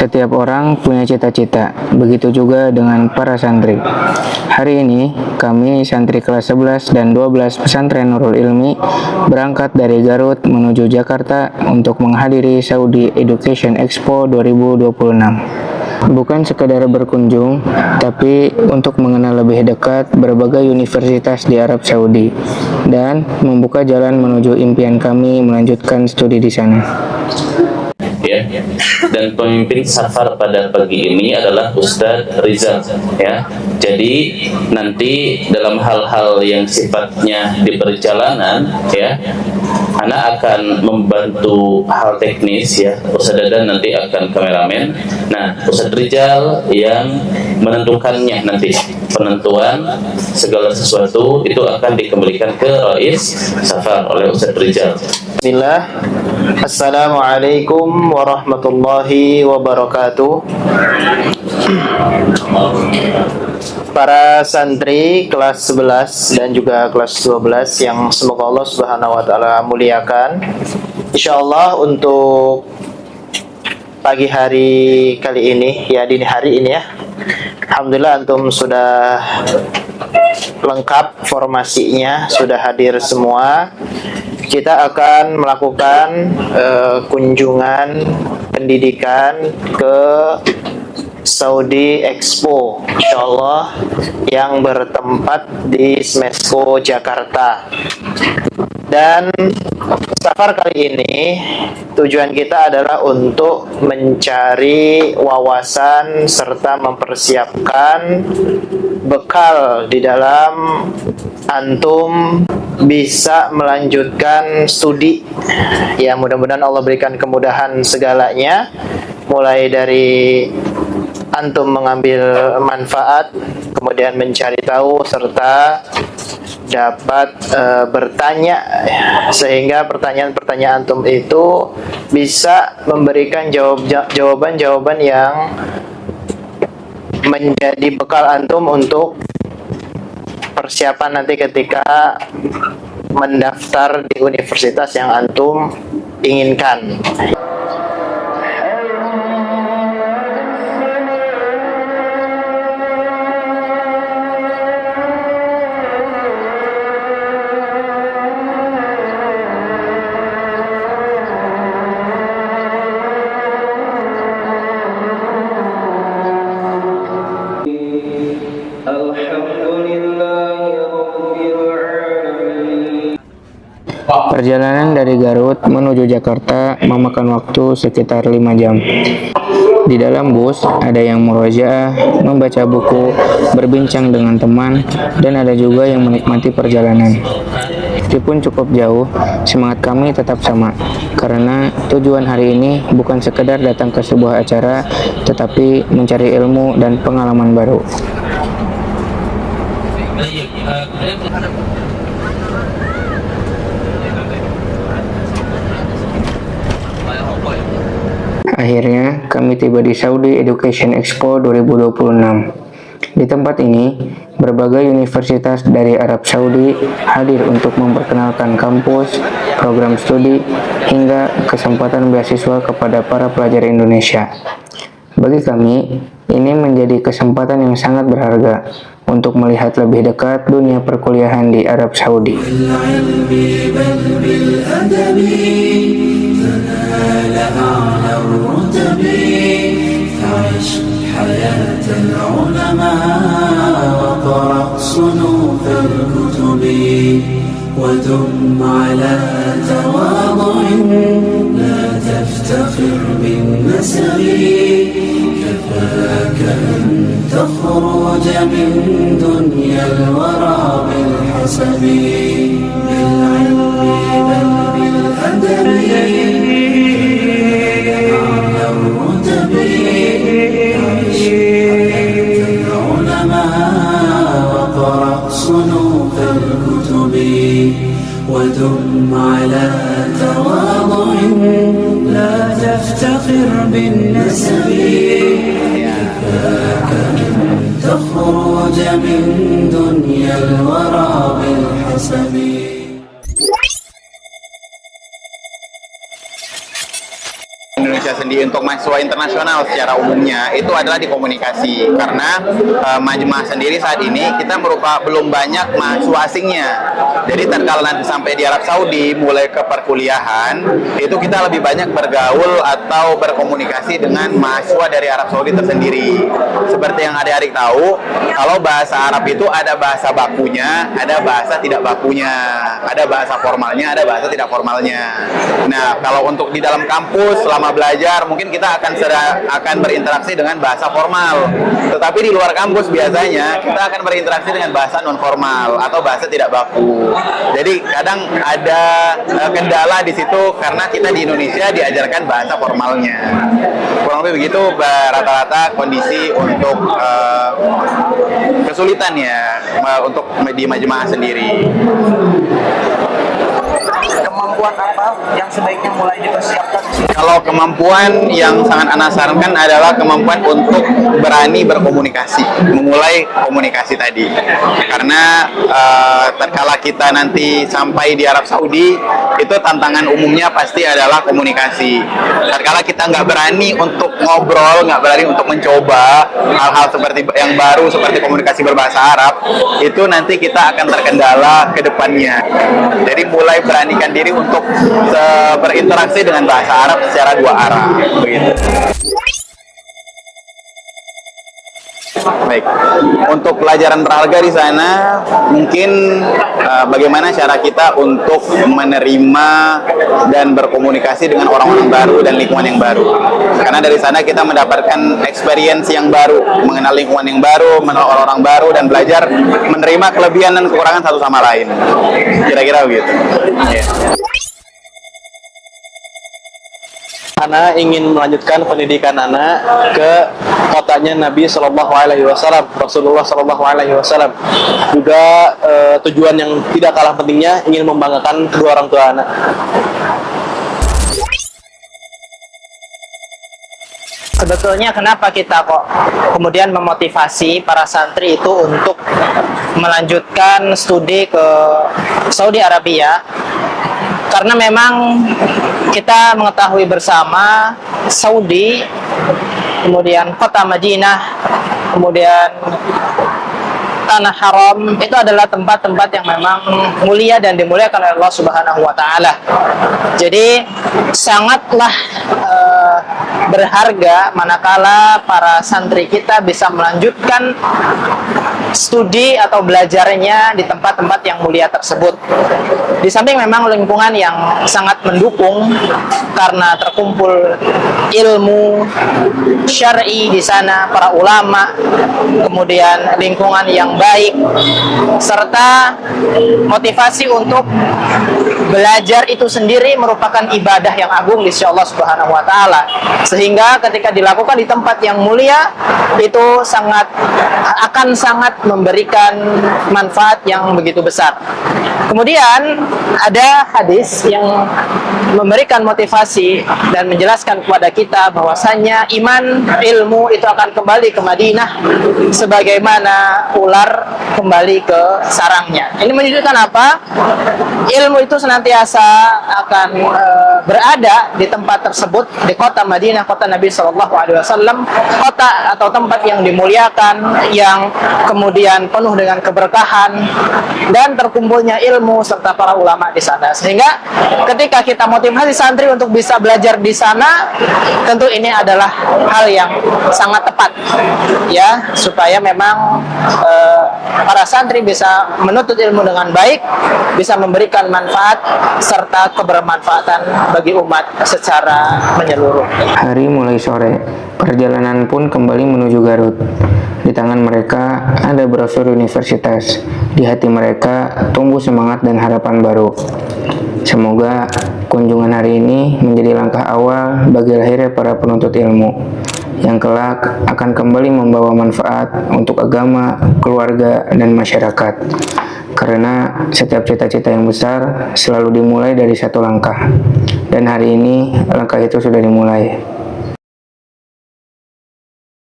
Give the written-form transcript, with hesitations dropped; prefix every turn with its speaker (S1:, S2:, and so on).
S1: Setiap orang punya cita-cita, begitu juga dengan para santri. Hari ini, kami santri kelas 11 dan 12 pesantren Nurul Ilmi berangkat dari Garut menuju Jakarta untuk menghadiri Saudi Education Expo 2026. Bukan sekadar berkunjung, tapi untuk mengenal lebih dekat berbagai universitas di Arab Saudi dan membuka jalan menuju impian kami melanjutkan studi di sana.
S2: Ya, dan pemimpin safar pada pagi ini adalah Ustadz Rizal, ya. Jadi nanti dalam hal-hal yang sifatnya di perjalanan, ya, Ana akan membantu hal teknis, ya. Ustadz Dadan nanti akan kameramen. Nah, Ustadz Rizal yang menentukannya nanti, penentuan segala sesuatu itu akan dikembalikan ke Rais Safar oleh Ustadz Rizal.
S3: Bismillah. Assalamualaikum warahmatullahi wabarakatuh. Para santri kelas 11 dan juga kelas 12 yang semoga Allah Subhanahu wa taala muliakan. Insyaallah untuk pagi hari kali ini, ya dini hari ini ya. Alhamdulillah antum sudah lengkap formasinya, sudah hadir semua. Kita akan melakukan kunjungan pendidikan ke Saudi Expo, insyaallah, yang bertempat di Smesco Jakarta. Dan safar kali ini tujuan kita adalah untuk mencari wawasan serta mempersiapkan bekal di dalam antum bisa melanjutkan studi. Ya, mudah-mudahan Allah berikan kemudahan segalanya, mulai dari antum mengambil manfaat, kemudian mencari tahu serta dapat bertanya, sehingga pertanyaan-pertanyaan antum itu bisa memberikan jawaban-jawaban yang menjadi bekal antum untuk persiapan nanti ketika mendaftar di universitas yang antum inginkan.
S1: Perjalanan dari Garut menuju Jakarta memakan waktu sekitar 5 jam. Di dalam bus ada yang murojaah, membaca buku, berbincang dengan teman, dan ada juga yang menikmati perjalanan. Meskipun cukup jauh, semangat kami tetap sama, karena tujuan hari ini bukan sekedar datang ke sebuah acara, tetapi mencari ilmu dan pengalaman baru. Akhirnya, kami tiba di Saudi Education Expo 2026. Di tempat ini, berbagai universitas dari Arab Saudi hadir untuk memperkenalkan kampus, program studi, hingga kesempatan beasiswa kepada para pelajar Indonesia. Bagi kami, ini menjadi kesempatan yang sangat berharga untuk melihat lebih dekat dunia perkuliahan di Arab Saudi.
S4: حياة العلماء وقرأ صنوف الكتب ودم على تواضع لا تفتخر بالنسب كفاك أن تخرج من دنيا الورى بالحسب بالعلم بل بالأدب على الرتب صنوف الكتب ودم على تواضع لا تفتخر بالنسب كفاك أن تخرج من دنيا الورى بالحسب.
S3: Indonesia
S5: kita sendiri, untuk mahasiswa internasional secara umumnya itu adalah di komunikasi. Karena Majma'ah sendiri saat ini kita belum banyak mahasiswa asingnya. Jadi tatkala nanti sampai di Arab Saudi mulai ke perkuliahan, itu kita lebih banyak bergaul atau berkomunikasi dengan mahasiswa dari Arab Saudi tersendiri. Seperti yang adik-adik tahu, kalau bahasa Arab itu ada bahasa bakunya, ada bahasa tidak bakunya, ada bahasa formalnya, ada bahasa tidak formalnya. Nah, kalau untuk di dalam kampus selama belajar mungkin kita akan berinteraksi dengan bahasa formal. Tetapi di luar kampus biasanya kita akan berinteraksi dengan bahasa non formal atau bahasa tidak baku. Jadi kadang ada kendala di situ karena kita di Indonesia diajarkan bahasa formalnya. Kurang lebih begitu rata-rata kondisi untuk kesulitan ya untuk di Majma'ah sendiri.
S3: Kemampuan apa yang sebaiknya mulai dipersiapkan?
S5: Kalau kemampuan yang sangat Ana sarankan adalah kemampuan untuk berani berkomunikasi, memulai komunikasi tadi. Karena tatkala kita nanti sampai di Arab Saudi, itu tantangan umumnya pasti adalah komunikasi. Tatkala kita nggak berani untuk ngobrol, nggak berani untuk mencoba hal-hal seperti yang baru, seperti komunikasi berbahasa Arab, itu nanti kita akan terkendala ke depannya. Jadi mulai beranikan diri untuk berinteraksi dengan bahasa Arab secara dua arah, begitu. Baik, untuk pelajaran berharga di sana mungkin bagaimana cara kita untuk menerima dan berkomunikasi dengan orang-orang baru dan lingkungan yang baru. Karena dari sana kita mendapatkan experience yang baru, mengenal lingkungan yang baru, mengenal orang-orang baru, dan belajar menerima kelebihan dan kekurangan satu sama lain. Kira-kira begitu. Yeah.
S6: Ana ingin melanjutkan pendidikan Ana ke kotanya Nabi Shallallahu Alaihi Wasallam, Rasulullah Shallallahu Alaihi Wasallam. Juga tujuan yang tidak kalah pentingnya ingin membanggakan kedua orang tua Ana.
S3: Sebetulnya kenapa kita kok kemudian memotivasi para santri itu untuk melanjutkan studi ke Saudi Arabia? Karena memang kita mengetahui bersama Saudi, kemudian kota Madinah, kemudian Tanah Haram, itu adalah tempat-tempat yang memang mulia dan dimuliakan oleh Allah Subhanahu wa Ta'ala. Jadi sangatlah berharga manakala para santri kita bisa melanjutkan studi atau belajarnya di tempat-tempat yang mulia tersebut. Di samping memang lingkungan yang sangat mendukung karena terkumpul ilmu syar'i di sana, para ulama, kemudian lingkungan yang baik, serta motivasi untuk belajar itu sendiri merupakan ibadah yang agung di sisi Allah Subhanahu wa Ta'ala. Sehingga ketika dilakukan di tempat yang mulia, itu akan sangat memberikan manfaat yang begitu besar. Kemudian ada hadis yang memberikan motivasi dan menjelaskan kepada kita bahwasanya iman, ilmu itu akan kembali ke Madinah sebagaimana ular kembali ke sarangnya. Ini menunjukkan apa? Ilmu itu senantiasa akan berada di tempat tersebut, di kota Madinah, kota Nabi Shallallahu Alaihi Wasallam, kota atau tempat yang dimuliakan, yang kemudian penuh dengan keberkahan dan terkumpulnya ilmu serta para ulama di sana. Sehingga ketika kita motivasi santri untuk bisa belajar di sana, tentu ini adalah hal yang sangat tepat, ya, supaya memang para santri bisa menuntut ilmu dengan baik, bisa memberikan manfaat serta kebermanfaatan bagi umat secara menyeluruh.
S1: Hari mulai sore, perjalanan pun kembali menuju Garut. Di tangan mereka ada brosur universitas. Di hati mereka tumbuh semangat dan harapan baru. Semoga kunjungan hari ini menjadi langkah awal bagi lahirnya para penuntut ilmu yang kelak akan kembali membawa manfaat untuk agama, keluarga, dan masyarakat. Karena setiap cita-cita yang besar selalu dimulai dari satu langkah. Dan hari ini langkah itu sudah dimulai.